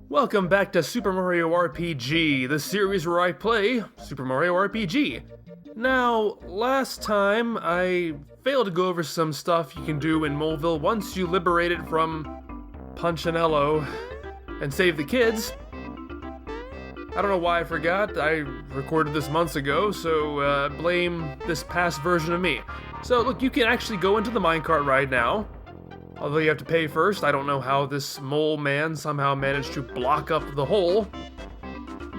Welcome back to Super Mario RPG, the series where I play Super Mario RPG. Now, last time I failed to go over some stuff you can do in Moleville once you liberate it from Punchinello and save the kids. I don't know why I forgot. I recorded this months ago, so blame this past version of me. So look, you can actually go into the minecart right now. Although you have to pay first. I don't know how this mole man somehow managed to block up the hole.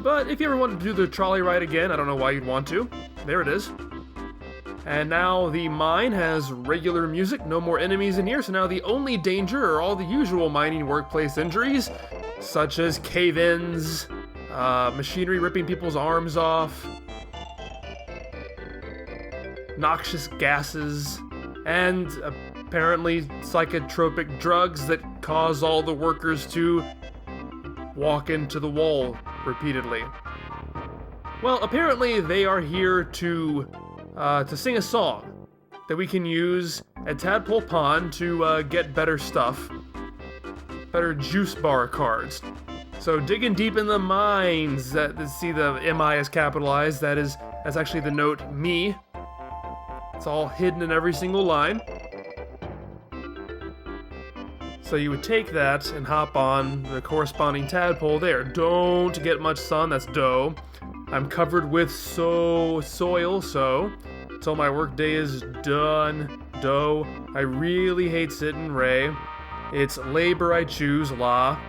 But if you ever want to do the trolley ride again, I don't know why you'd want to. There it is. And now the mine has regular music, no more enemies in here, so now the only danger are all the usual mining workplace injuries, such as cave-ins, machinery ripping people's arms off, noxious gases, and apparently psychotropic drugs that cause all the workers to walk into the wall repeatedly. Well, apparently they are here to sing a song that we can use at Tadpole Pond to get better stuff, better juice bar cards. So digging deep in the mines, see the MI is capitalized, that's actually the note me. It's all hidden in every single line. So you would take that and hop on the corresponding tadpole there. Don't get much sun, that's dough. I'm covered with soil, so till my workday is done. Dough. I really hate sitting, Ray. It's labor I choose, la.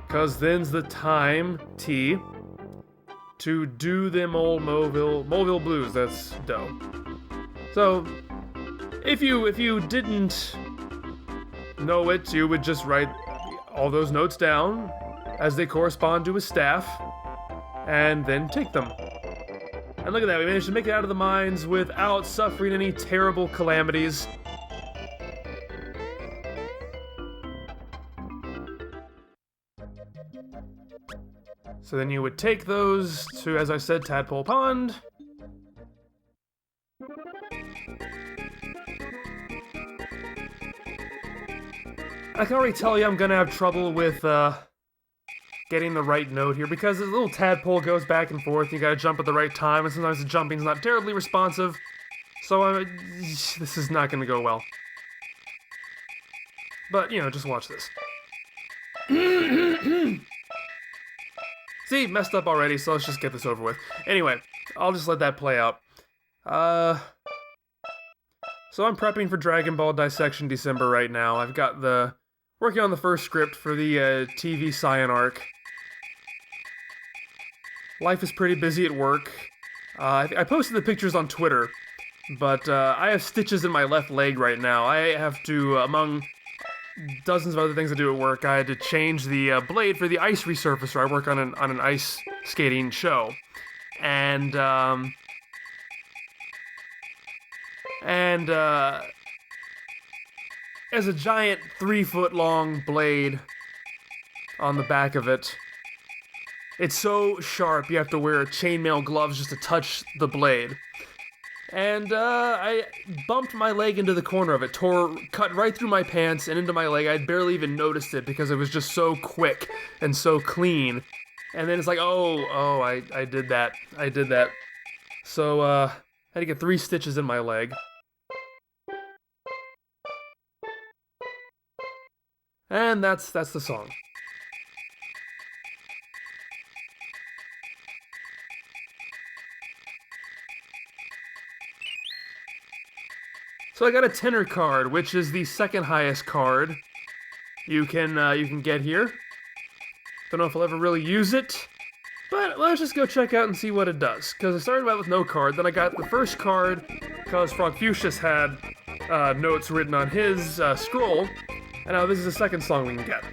Cause then's the time, T, to do them old Moleville blues, that's dough. So, if you didn't know it, you would just write all those notes down as they correspond to a staff, and then take them. And look at that, we managed to make it out of the mines without suffering any terrible calamities. So then you would take those to, as I said, Tadpole Pond. I can already tell you I'm gonna have trouble with getting the right note here because the little tadpole goes back and forth. You gotta jump at the right time, and sometimes the jumping's not terribly responsive. So this is not gonna go well. But you know, just watch this. See, messed up already. So let's just get this over with. Anyway, I'll just let that play out. So I'm prepping for Dragon Ball Dissection December right now. I've got working on the first script for the TV Scion arc. Life is pretty busy at work. I posted the pictures on Twitter, but I have stitches in my left leg right now. I have to, among dozens of other things I do at work, I had to change the blade for the ice resurfacer. I work on an ice skating show. And there's a giant 3-foot-long blade on the back of it. It's so sharp you have to wear chainmail gloves just to touch the blade. And I bumped my leg into the corner of it, cut right through my pants and into my leg. I'd barely even noticed it because it was just so quick and so clean. And then it's like, I did that. So, I had to get 3 stitches in my leg. And that's the song. So I got a tenor card, which is the second highest card you can get here. Don't know if I'll ever really use it, but let's just go check out and see what it does. Because I started out with no card, then I got the first card because Frogfucius had notes written on his scroll, and now this is the second song we can get.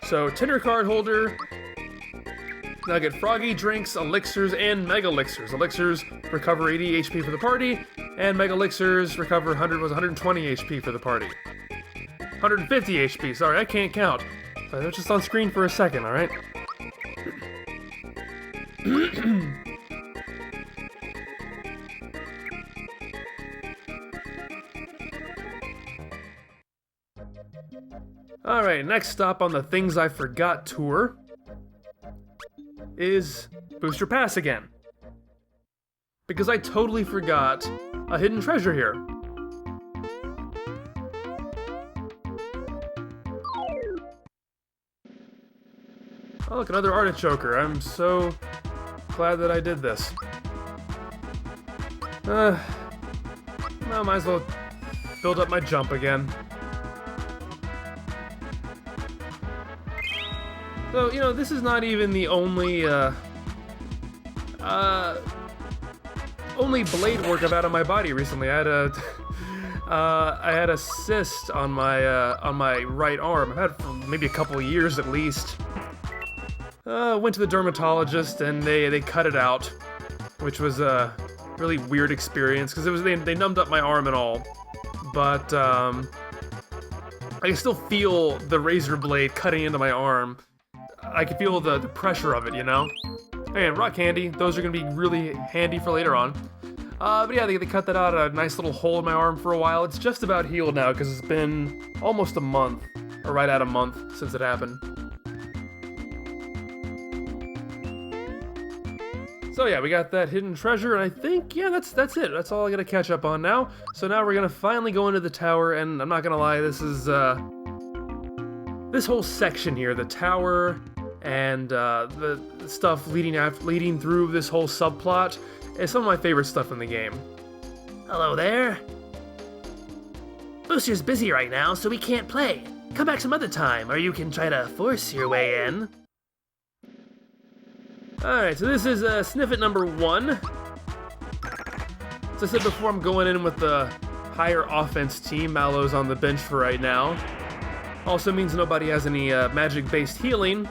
So tenor card holder. Now I get Froggy drinks, elixirs, and mega elixirs. Elixirs recover 80 HP for the party, and mega elixirs recover 120 HP for the party. 150 HP, sorry, I can't count. So they're just on screen for a second, alright? Alright, Alright, next stop on the Things I Forgot tour is Booster Pass again. Because I totally forgot a hidden treasure here. Oh look, another artichoker. I'm so glad that I did this. Well, might as well build up my jump again. So, you know, this is not even the only blade work I've had on my body recently. I had a cyst on my right arm. I've had it for maybe a couple of years at least. Went to the dermatologist and they cut it out, which was a really weird experience because they numbed up my arm and all, but I can still feel the razor blade cutting into my arm. I can feel the pressure of it, you know? And rock candy, those are gonna be really handy for later on. But yeah, they cut that out, a nice little hole in my arm for a while. It's just about healed now because it's been almost a month, or right at a month since it happened. So yeah, we got that hidden treasure, and I think, yeah, that's it. That's all I gotta catch up on now. So now we're gonna finally go into the tower, and I'm not gonna lie, this is, this whole section here, the tower, and the stuff leading through this whole subplot, is some of my favorite stuff in the game. Hello there. Booster's busy right now, so we can't play. Come back some other time, or you can try to force your way in. Alright, so this is snippet number 1. As I said before, I'm going in with the higher offense team. Mallow's on the bench for right now. Also means nobody has any magic-based healing.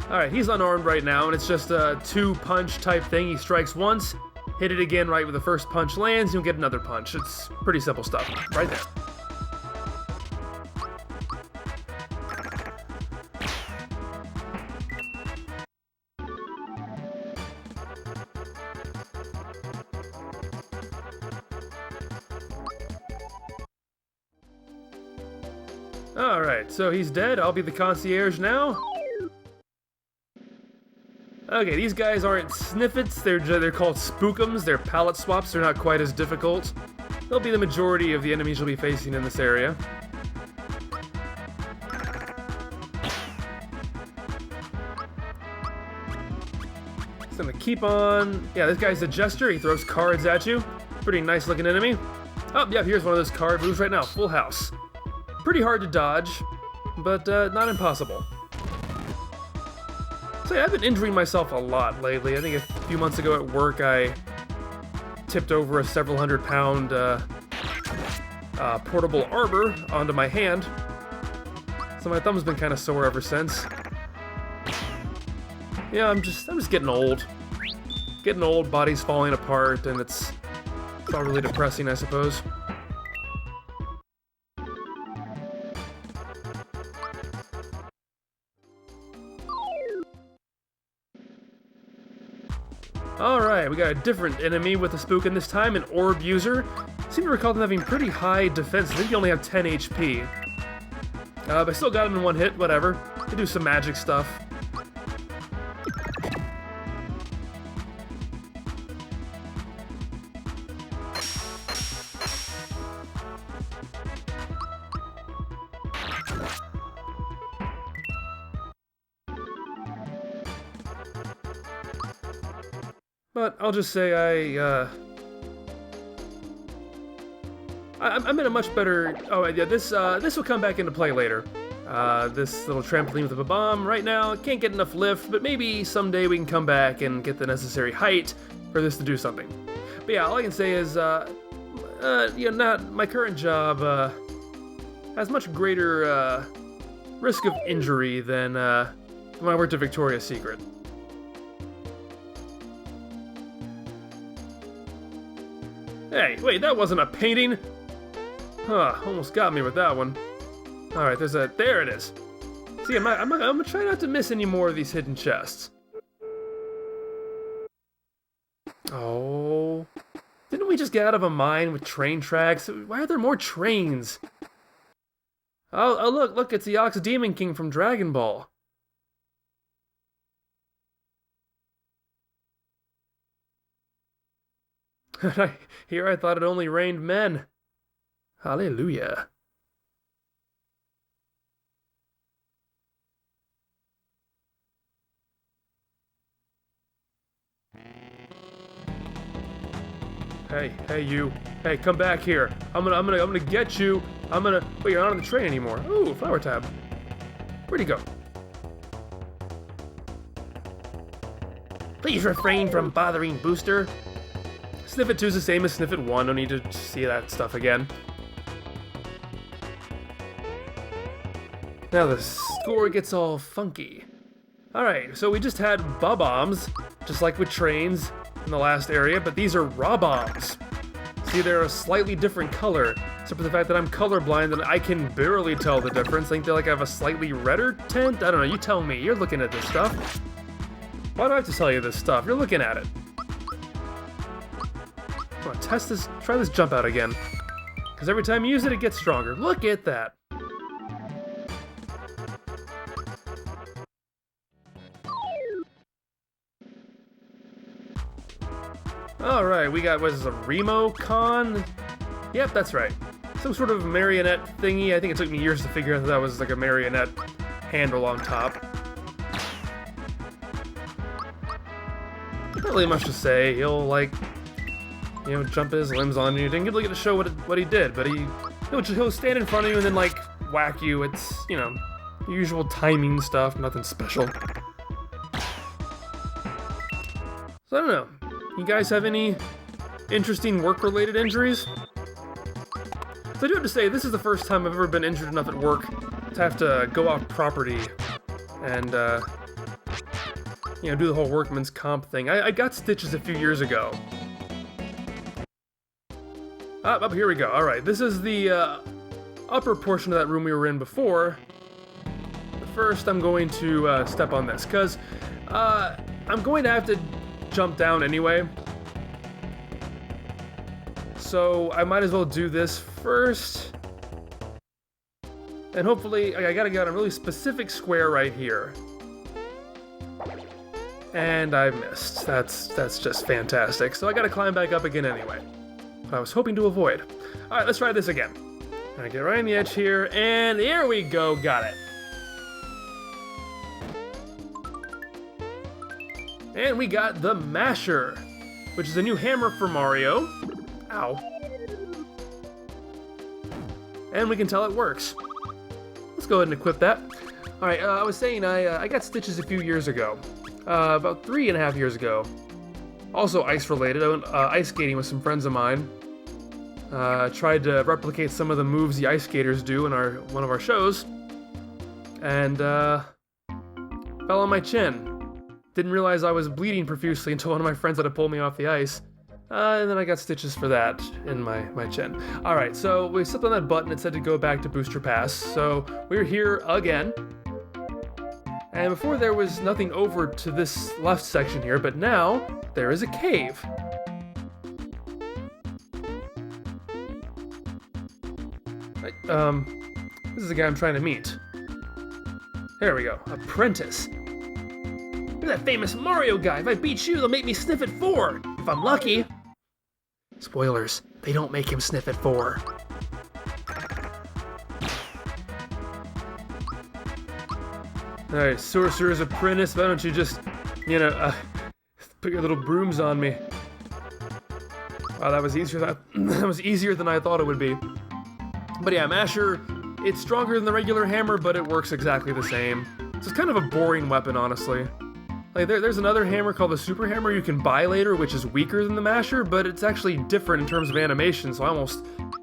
Alright, he's unarmed right now, and it's just a 2-punch type thing. He strikes once, hit it again right where the first punch lands, you'll get another punch. It's pretty simple stuff, right there. Alright, so he's dead. I'll be the concierge now. Okay, these guys aren't sniffets, they're called spookums. They're palette swaps, they're not quite as difficult. They'll be the majority of the enemies you'll be facing in this area. Just gonna keep on... Yeah, this guy's a jester, he throws cards at you. Pretty nice looking enemy. Oh, yeah, here's one of those card moves right now, full house. Pretty hard to dodge, but not impossible. So yeah, I've been injuring myself a lot lately. I think a few months ago at work I tipped over a several hundred-pound portable arbor onto my hand. So my thumb's been kind of sore ever since. Yeah, I'm just getting old. Getting old, body's falling apart, and it's all really depressing, I suppose. Alright, we got a different enemy with a spook in this time, an orb user. Seem to recall them having pretty high defense. I think they only have 10 HP. But I still got him in one hit, whatever. They do some magic stuff. But I'll just say I'm in a much better... Oh, yeah, this will come back into play later. This little trampoline with a bomb right now, can't get enough lift, but maybe someday we can come back and get the necessary height for this to do something. But yeah, all I can say is, my current job has much greater risk of injury than when I worked at Victoria's Secret. Hey, wait, that wasn't a painting! Huh, almost got me with that one. Alright, there it is. See, I'm gonna try not to miss any more of these hidden chests. Oh. Didn't we just get out of a mine with train tracks? Why are there more trains? Oh, look, it's the Ox Demon King from Dragon Ball. Here I thought it only rained men. Hallelujah. Hey, you. Hey, come back here. I'm gonna get you. Wait, you're not on the train anymore. Ooh, flower tab. Where'd he go? Please refrain from bothering Booster. Sniffit 2 is the same as Sniffit 1. Don't need to see that stuff again. Now the score gets all funky. Alright, so we just had bob-ombs, just like with trains in the last area, but these are raw-bombs. See, they're a slightly different color, except for the fact that I'm colorblind and I can barely tell the difference. I think they have a slightly redder tint? I don't know, you tell me. You're looking at this stuff. Why do I have to tell you this stuff? You're looking at it. Come on, test this, try this jump out again. Because every time you use it, it gets stronger. Look at that. Alright, we got, what is this, a Remo Con? Yep, that's right. Some sort of marionette thingy. I think it took me years to figure out that was like a marionette handle on top. Not really much to say. He'll, like, you know, jump his limbs on you. Didn't really get to show what he did, but he'll stand in front of you and then, like, whack you. It's, you know, usual timing stuff, nothing special. So I don't know. You guys have any interesting work-related injuries? So I do have to say, this is the first time I've ever been injured enough at work to have to go off property and, you know, do the whole workman's comp thing. I got stitches a few years ago. Up here we go. Alright, this is the upper portion of that room we were in before. But first, I'm going to step on this, because I'm going to have to jump down anyway. So I might as well do this first. And hopefully, I gotta get a really specific square right here. And I missed. That's just fantastic. So I gotta climb back up again anyway. What I was hoping to avoid. Alright, let's try this again. I get right on the edge here, and here we go, got it. And we got the Masher, which is a new hammer for Mario. Ow. And we can tell it works. Let's go ahead and equip that. Alright, I was saying I got stitches a few years ago. About 3.5 years ago. Also ice related. I went ice skating with some friends of mine. Tried to replicate some of the moves the ice skaters do in one of our shows. And fell on my chin. Didn't realize I was bleeding profusely until one of my friends had to pull me off the ice. And then I got stitches for that in my chin. Alright, so we stepped on that button. It said to go back to Booster Pass. So we're here again. And before there was nothing over to this left section here, but now there is a cave. This is the guy I'm trying to meet. There we go. Apprentice. You're that famous Mario guy. If I beat you, they'll make me sniff at 4. If I'm lucky. Spoilers. They don't make him sniff at 4. Alright, Sorcerer's Apprentice. Why don't you just, you know, put your little brooms on me. Wow, that was easier than I thought it would be. But yeah, Masher, it's stronger than the regular hammer, but it works exactly the same. So it's kind of a boring weapon, honestly. Like, there's another hammer called the Super Hammer you can buy later, which is weaker than the Masher, but it's actually different in terms of animation, so I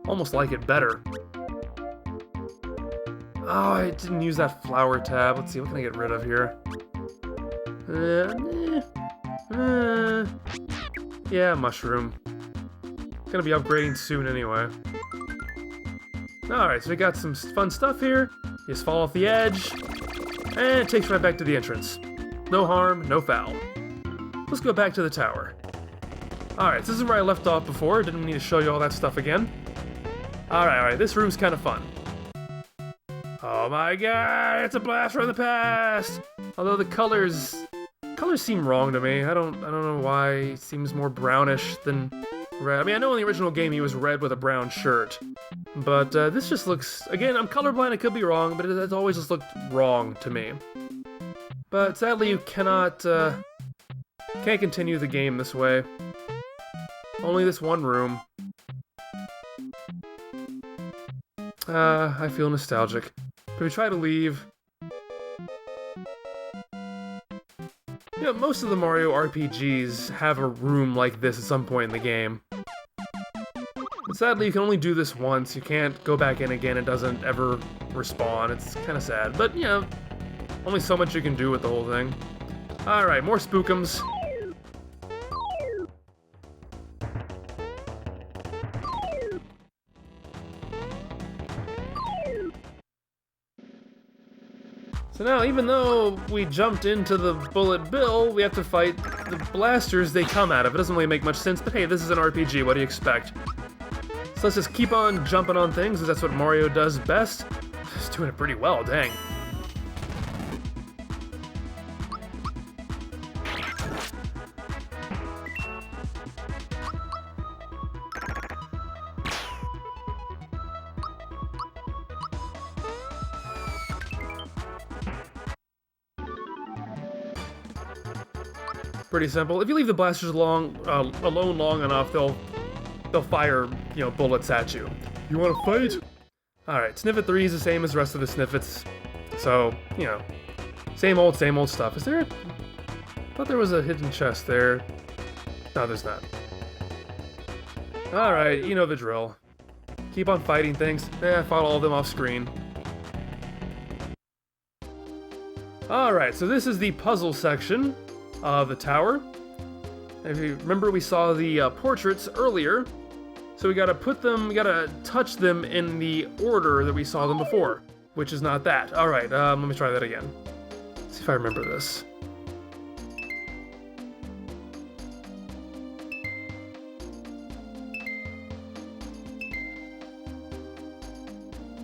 almost like it better. Oh, I didn't use that flower tab. Let's see, what can I get rid of here? Yeah, mushroom. Gonna be upgrading soon anyway. Alright, so we got some fun stuff here. You just fall off the edge, and it takes right back to the entrance. No harm, no foul. Let's go back to the tower. Alright, so this is where I left off before. Didn't need to show you all that stuff again. Alright, this room's kind of fun. Oh my god, it's a blast from the past! Although the colors seem wrong to me. I don't know why. It seems more brownish than red. I mean, I know in the original game he was red with a brown shirt. But this just looks... Again, I'm colorblind, I could be wrong, but it's always just looked wrong to me. But sadly, you can't continue the game this way. Only this one room. I feel nostalgic. But we try to leave. You know, most of the Mario RPGs have a room like this at some point in the game. But sadly, you can only do this once. You can't go back in again. It doesn't ever respawn. It's kind of sad. But, you know, only so much you can do with the whole thing. Alright, more spookums. So now, even though we jumped into the bullet bill, we have to fight the blasters they come out of. It doesn't really make much sense, but hey, this is an RPG, what do you expect? So let's just keep on jumping on things, because that's what Mario does best. He's doing it pretty well, dang. Pretty simple. If you leave the blasters alone long enough, they'll fire, you know, bullets at you. You want to fight? All right, Sniffet 3 is the same as the rest of the Sniffets, so you know, same old stuff. Is there? I thought there was a hidden chest there. No, there's not. All right, you know the drill. Keep on fighting things. I fought all of them off screen. All right, so this is the puzzle section of the tower. If you remember, we saw the portraits earlier, so we gotta touch them in the order that we saw them before, which is not that. Alright, let me try that again. Let's see if I remember this.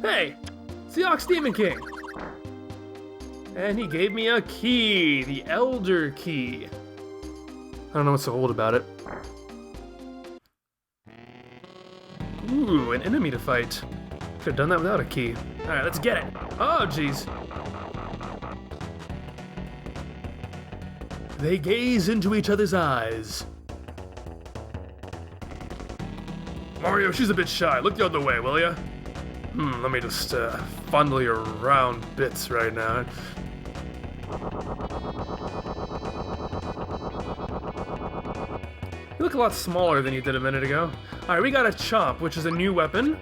Hey! It's the Ox Demon King! And he gave me a key, the Elder Key. I don't know what's so old about it. Ooh, an enemy to fight. Could have done that without a key. Alright, let's get it. Oh, jeez. They gaze into each other's eyes. Mario, she's a bit shy. Look the other way, will ya? Let me just fondle your round bits right now. You look a lot smaller than you did a minute ago. Alright, we got a Chomp, which is a new weapon.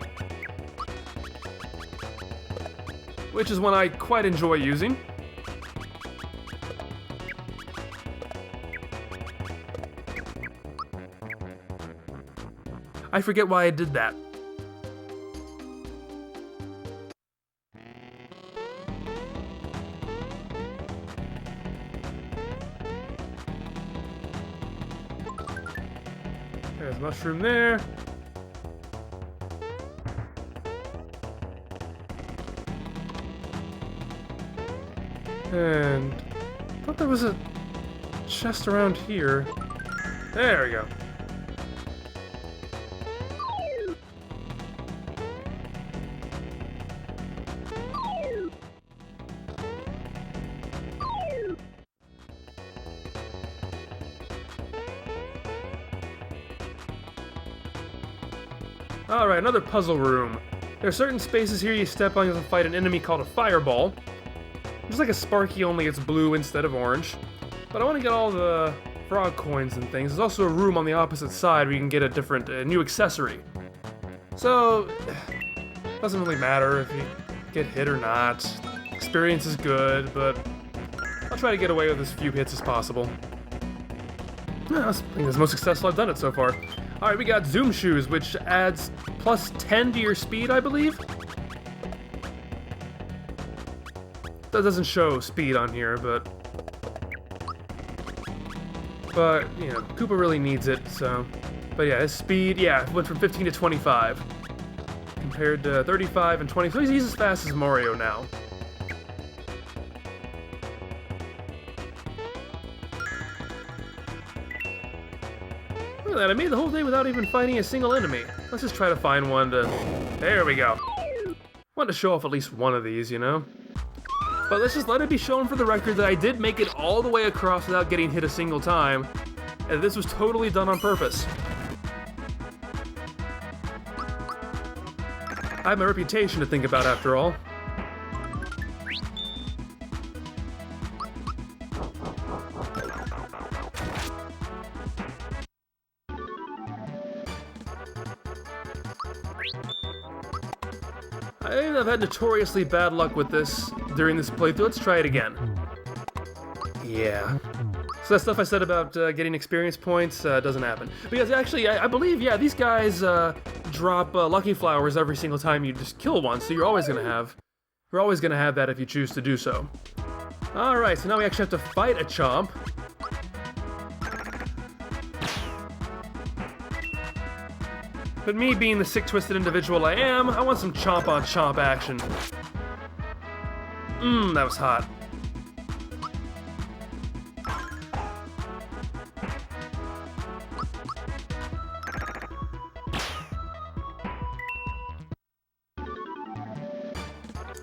Which is one I quite enjoy using. I forget why I did that. There's a mushroom there. And I thought there was a chest around here. There we go. Alright, another puzzle room. There are certain spaces here you step on to fight an enemy called a fireball. Just like a Sparky, only it's blue instead of orange. But I want to get all the frog coins and things. There's also a room on the opposite side where you can get a different, new accessory. So, it doesn't really matter if you get hit or not. Experience is good, but I'll try to get away with as few hits as possible. Yeah, I think that's the most successful I've done it so far. Alright, we got Zoom Shoes, which adds plus 10 to your speed, I believe? That doesn't show speed on here, but you know, Koopa really needs it, so But yeah, his speed, yeah, went from 15 to 25. Compared to 35 and 20. So he's as fast as Mario now. Look at that, I made the whole day without even fighting a single enemy. Let's just try to find one to... There we go. Wanted to show off at least one of these, you know? But let's just let it be shown for the record that I did make it all the way across without getting hit a single time. And this was totally done on purpose. I have my reputation to think about after all. I've had notoriously bad luck with this during this playthrough. Let's try it again. Yeah. So that stuff I said about getting experience points doesn't happen. Because actually, I believe, yeah, these guys drop lucky flowers every single time you just kill one, so you're always gonna have that if you choose to do so. Alright, so now we actually have to fight a Chomp. But me being the sick, twisted individual I am, I want some chomp on chomp action. That was hot.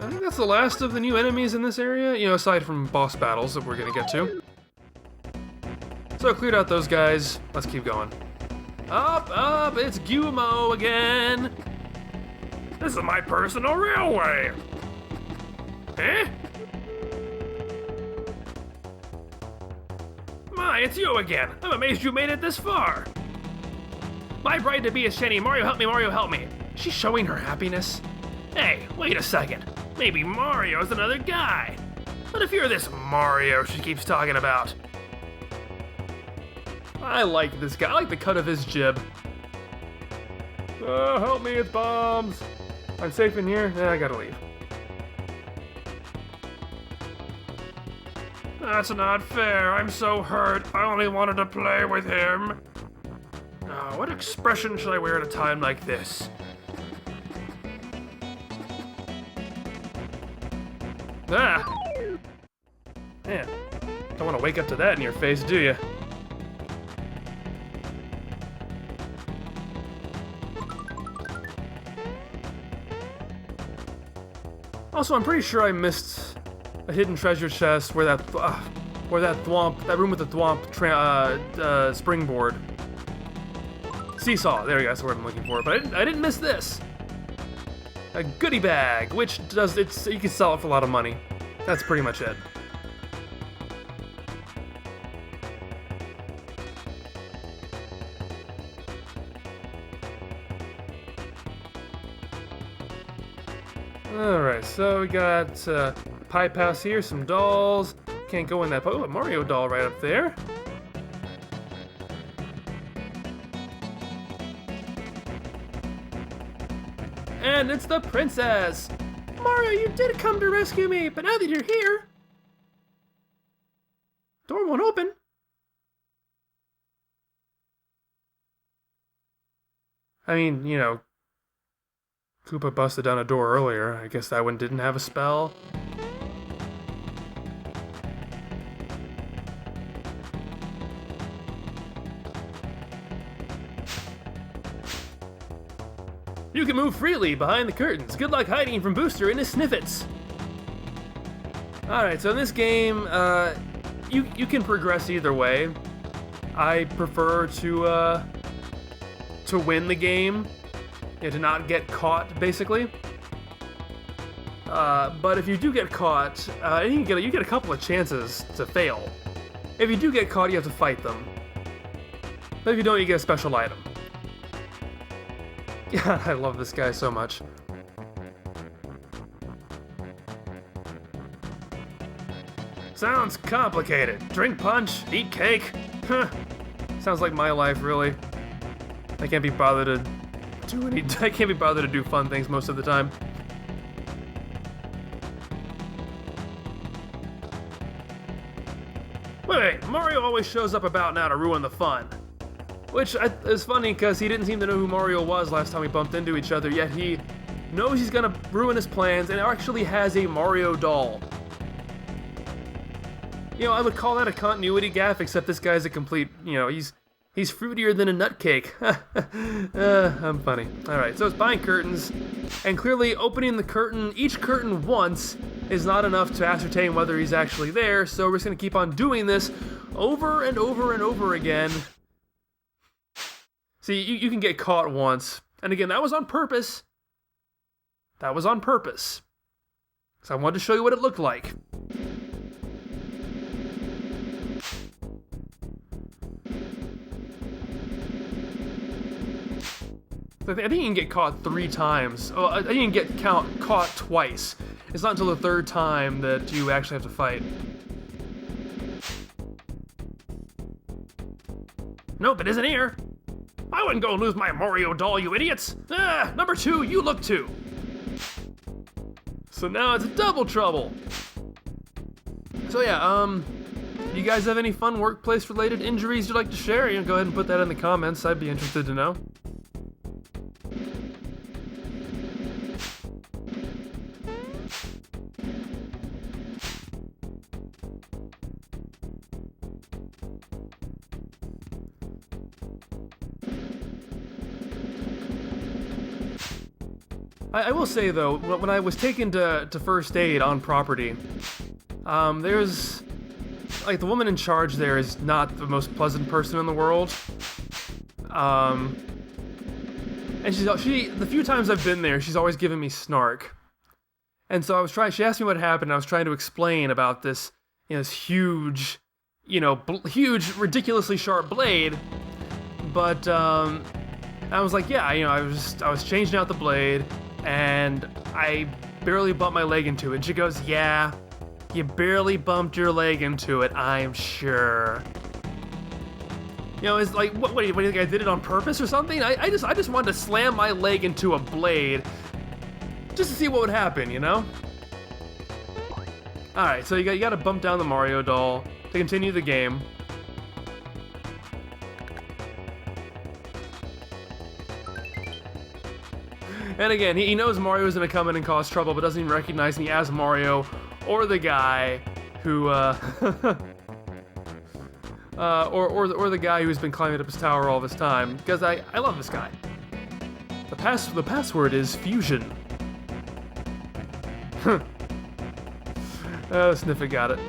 I think that's the last of the new enemies in this area, you know, aside from boss battles that we're gonna get to. So I cleared out those guys. Let's keep going. Up, up, it's Gumo again! This is my personal railway! Eh? My, it's you again! I'm amazed you made it this far! My bride to be is Shani. Mario, help me, Mario, help me! She's showing her happiness? Hey, wait a second. Maybe Mario's another guy. But if you're this Mario she keeps talking about... I like this guy. I like the cut of his jib. Help me, it's bombs. I'm safe in here. I gotta leave. That's not fair. I'm so hurt. I only wanted to play with him. What expression should I wear at a time like this? Ah! Man, don't want to wake up to that in your face, do you? Also, I'm pretty sure I missed a hidden treasure chest where that room with the thwomp springboard. Seesaw, there we go, that's the word I'm looking for. But I didn't miss this. A goodie bag, which you can sell it for a lot of money. That's pretty much it. Alright, so we got Pipe House here, some dolls. Can't go in that. Oh, a Mario doll right up there. And it's the princess! Mario, you did come to rescue me, but now that you're here... Door won't open. I mean, you know... Koopa busted down a door earlier. I guess that one didn't have a spell. You can move freely behind the curtains. Good luck hiding from Booster and his sniffets. Alright, so in this game, you can progress either way. I prefer to win the game. To not get caught, basically. But if you do get caught, you get a couple of chances to fail. If you do get caught, you have to fight them. But if you don't, you get a special item. Yeah, I love this guy so much. Sounds complicated. Drink punch, eat cake. Huh. Sounds like my life, really. I can't be bothered to do fun things most of the time. Wait, Mario always shows up about now to ruin the fun. Which is funny because he didn't seem to know who Mario was last time we bumped into each other, yet he knows he's gonna ruin his plans and actually has a Mario doll. You know, I would call that a continuity gaffe, except this guy's a complete, you know, he's fruitier than a nutcake. I'm funny. Alright, so it's buying curtains, and clearly opening the curtain, each curtain once, is not enough to ascertain whether he's actually there, so we're just gonna keep on doing this over and over and over again. See, you can get caught once, and again, that was on purpose. That was on purpose. So I wanted to show you what it looked like. I think you can get caught 3 times. Oh, I think you can get caught twice. It's not until the 3rd time that you actually have to fight. Nope, it isn't here. I wouldn't go and lose my Mario doll, you idiots! Ah, number 2, you look too. So now it's double trouble. So yeah, you guys have any fun workplace-related injuries you'd like to share? You can go ahead and put that in the comments. I'd be interested to know. I will say though, when I was taken to first aid on property, there's, like, the woman in charge there is not the most pleasant person in the world. And the few times I've been there, she's always given me snark. And so she asked me what happened, and I was trying to explain about this, you know, this huge, huge, ridiculously sharp blade. But, I was like, yeah, you know, I was changing out the blade, and I barely bumped my leg into it. And she goes, yeah, you barely bumped your leg into it, I'm sure. You know, it's like, what do you think, I did it on purpose or something? I just wanted to slam my leg into a blade just to see what would happen, you know? Alright, so you gotta bump down the Mario doll to continue the game. And again, he knows Mario's gonna come in and cause trouble, but doesn't even recognize me as Mario or the guy who, or the guy who's been climbing up his tower all this time, because I love this guy. The password is fusion. Oh, Sniffit got it.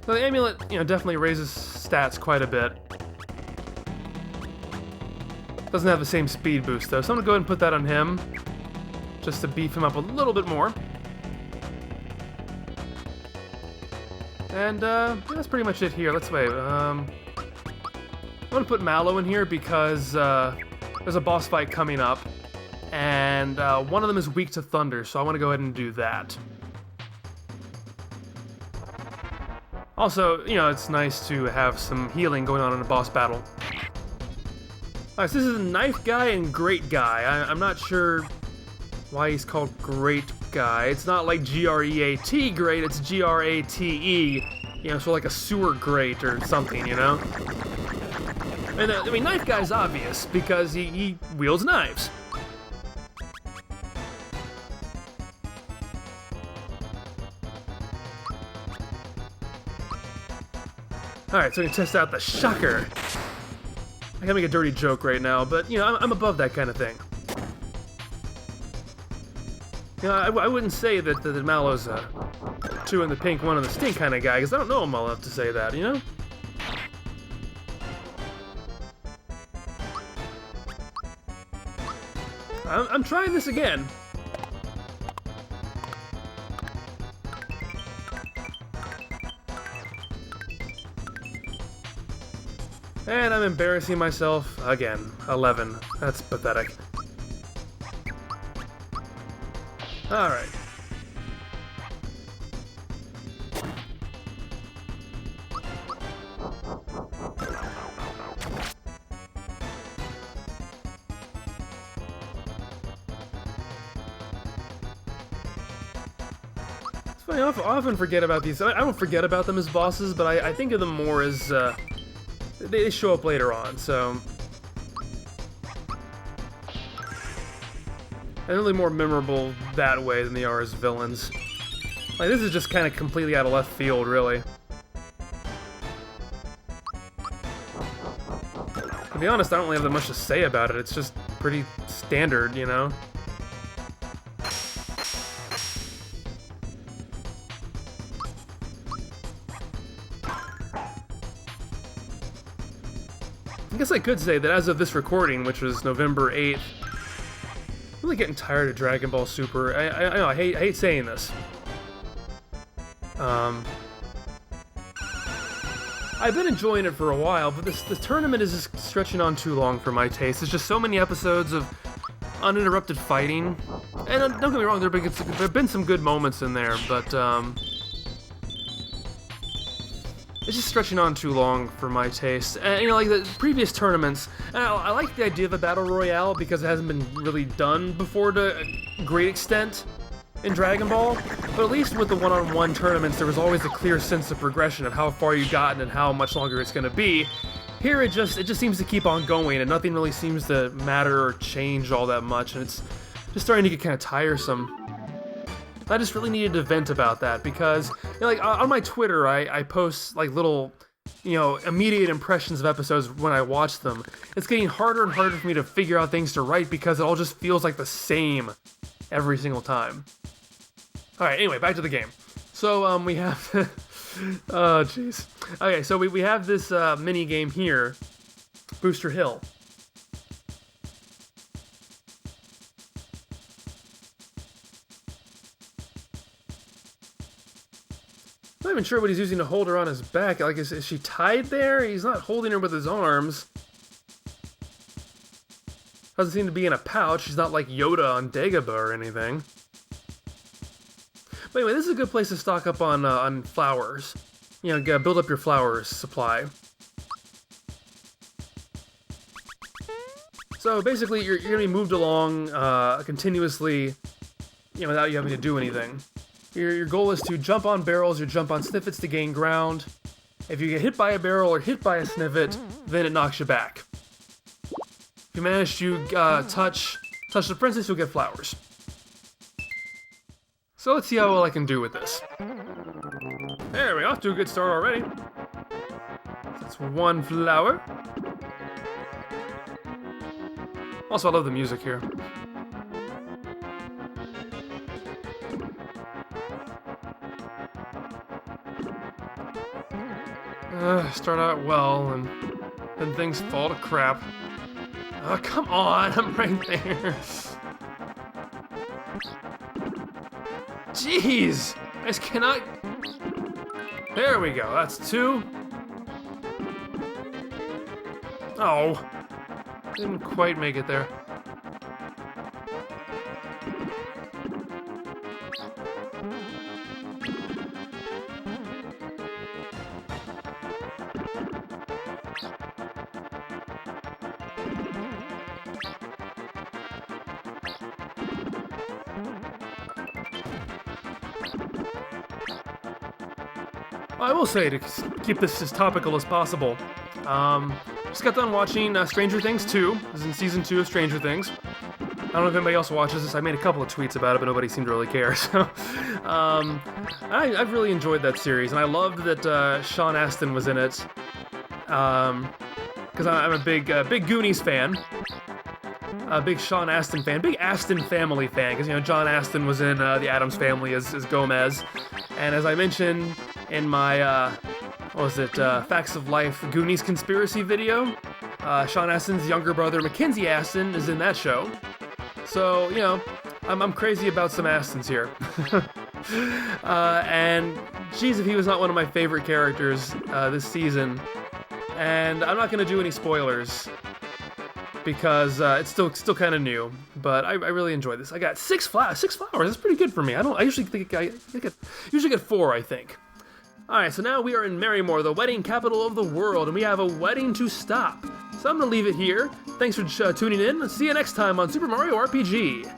So the amulet, you know, definitely raises stats quite a bit. Doesn't have the same speed boost though, so I'm gonna go ahead and put that on him, just to beef him up a little bit more. And that's pretty much it here. Let's wait. I'm gonna put Mallow in here because there's a boss fight coming up, and one of them is weak to thunder, so I want to go ahead and do that. Also, you know, it's nice to have some healing going on in a boss battle. Alright, so this is Knife Guy and Grate Guy. I'm not sure why he's called Grate Guy. It's not like G-R-E-A-T grate, it's G-R-A-T-E. You know, so like a sewer grate or something, you know? And, I mean, Knife Guy's obvious, because he wields knives. Alright, so we can test out the shocker. I gotta make a dirty joke right now, but, you know, I'm above that kind of thing. You know, I wouldn't say that Mallow's a 2 in the pink, 1 in the stink kind of guy, because I don't know him well enough to say that, you know? I'm trying this again. And I'm embarrassing myself again. 11. That's pathetic. Alright. I often forget about these. I don't forget about them as bosses, but I think of them more as they show up later on. So they're really more memorable that way than they are as villains. Like, this is just kind of completely out of left field, really. To be honest, I don't really have that much to say about it. It's just pretty standard, you know? I guess I could say that as of this recording, which was November 8th, I'm really getting tired of Dragon Ball Super. I know, I hate saying this. I've been enjoying it for a while, but the tournament is just stretching on too long for my taste. There's just so many episodes of uninterrupted fighting. And don't get me wrong, there have been some good moments in there, but it's just stretching on too long for my taste. And, you know, like the previous tournaments, and I like the idea of a battle royale because it hasn't been really done before to a great extent in Dragon Ball, but at least with the one-on-one tournaments, there was always a clear sense of progression of how far you've gotten and how much longer it's going to be. Here, it just seems to keep on going, and nothing really seems to matter or change all that much, and it's just starting to get kind of tiresome. I just really needed to vent about that because, you know, like on my Twitter, I post like little, you know, immediate impressions of episodes when I watch them. It's getting harder and harder for me to figure out things to write because it all just feels like the same every single time. All right, anyway, back to the game. So we have, oh jeez. Okay, so we have this mini game here, Booster Hill. I'm not even sure what he's using to hold her on his back. Like, is she tied there? He's not holding her with his arms. Doesn't seem to be in a pouch. She's not like Yoda on Dagobah or anything. But anyway, this is a good place to stock up on flowers. You know, build up your flowers supply. So basically, you're gonna be moved along continuously, you know, without you having to do anything. Your goal is to jump on barrels or jump on snippets to gain ground. If you get hit by a barrel or hit by a snippet, then it knocks you back. If you manage to touch the princess, you'll get flowers. So let's see how well I can do with this. There, we're off to a good start already. That's one flower. Also, I love the music here. Start out well, and then things fall to crap. Oh, come on, I'm right there. Jeez, I just cannot... There we go, that's two. Oh, didn't quite make it there. I will say, to keep this as topical as possible, just got done watching Stranger Things 2. This is in Season 2 of Stranger Things. I don't know if anybody else watches this. I made a couple of tweets about it, but nobody seemed to really care. So, I've really enjoyed that series, and I loved that Sean Astin was in it, because I'm a big Goonies fan. A big Sean Astin fan, big Astin family fan, because, you know, John Astin was in the Addams Family as Gomez, and as I mentioned in my, Facts of Life Goonies conspiracy video, Sean Astin's younger brother Mackenzie Astin is in that show, so, you know, I'm crazy about some Astins here. And, geez, if he was not one of my favorite characters this season, and I'm not going to do any spoilers, because it's still kind of new, but I really enjoyed this. I got six flowers. That's pretty good for me. I usually think I usually get 4, I think. All right, so now we are in Marrymore, the wedding capital of the world, and we have a wedding to stop. So I'm gonna leave it here. Thanks for tuning in. See you next time on Super Mario RPG.